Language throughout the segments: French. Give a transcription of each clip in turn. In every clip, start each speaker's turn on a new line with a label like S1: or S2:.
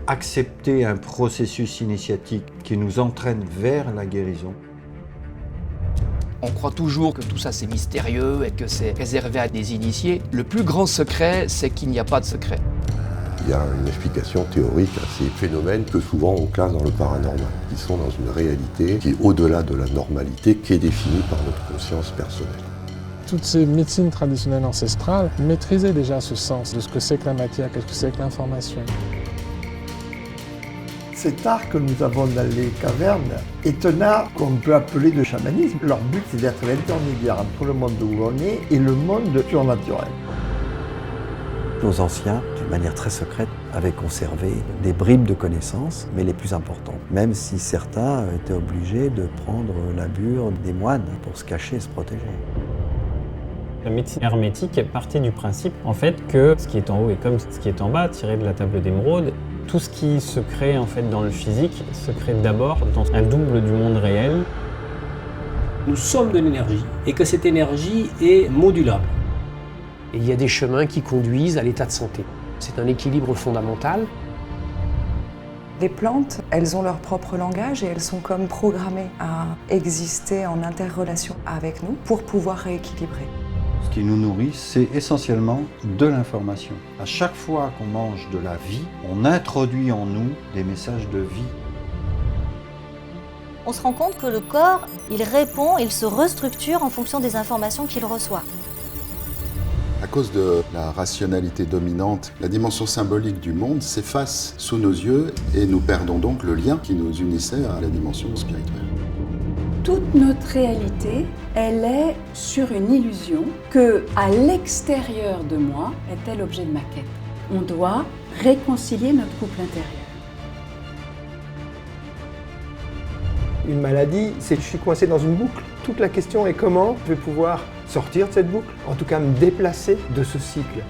S1: accepter un processus initiatique qui nous entraîne vers la guérison.
S2: On croit toujours que tout ça c'est mystérieux et que c'est réservé à des initiés. Le plus grand secret, c'est qu'il n'y a pas de secret.
S3: Il y a une explication théorique à ces phénomènes que souvent on classe dans le paranormal, qui sont dans une réalité qui est au-delà de la normalité, qui est définie par notre conscience personnelle.
S4: Toutes ces médecines traditionnelles ancestrales maîtrisaient déjà ce sens de ce que c'est que la matière, qu'est-ce que c'est que l'information.
S5: Cet art que nous avons dans les cavernes est un art qu'on peut appeler de chamanisme. Leur but, c'est d'être l'intermédiaire entre le monde où on est et le monde surnaturel.
S6: Nos anciens, d'une manière très secrète, avaient conservé des bribes de connaissances, mais les plus importantes, même si certains étaient obligés de prendre l'habure des moines pour se cacher et se protéger.
S7: La médecine hermétique partait du principe en fait que ce qui est en haut est comme ce qui est en bas, tiré de la table d'émeraude. Tout ce qui se crée en fait dans le physique se crée d'abord dans un double du monde réel.
S8: Nous sommes de l'énergie et que cette énergie est modulable. Et il y a des chemins qui conduisent à l'état de santé. C'est un équilibre fondamental.
S9: Les plantes, elles ont leur propre langage et elles sont comme programmées à exister en interrelation avec nous pour pouvoir rééquilibrer.
S1: Ce qui nous nourrit, c'est essentiellement de l'information. À chaque fois qu'on mange de la vie, on introduit en nous des messages de vie.
S10: On se rend compte que le corps, il répond, il se restructure en fonction des informations qu'il reçoit.
S11: À cause de la rationalité dominante, la dimension symbolique du monde s'efface sous nos yeux et nous perdons donc le lien qui nous unissait à la dimension spirituelle.
S12: Toute notre réalité, elle est sur une illusion que, à l'extérieur de moi, était l'objet de ma quête. On doit réconcilier notre couple intérieur.
S13: Une maladie, c'est que je suis coincé dans une boucle. Toute la question est comment je vais pouvoir sortir de cette boucle, en tout cas me déplacer de ce cycle.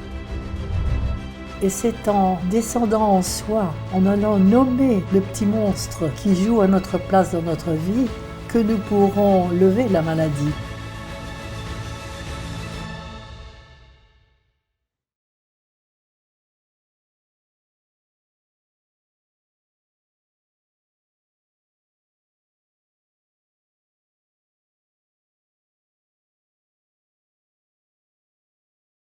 S14: Et c'est en descendant en soi, en allant nommer le petit monstre qui joue à notre place dans notre vie, que nous pourrons lever la maladie.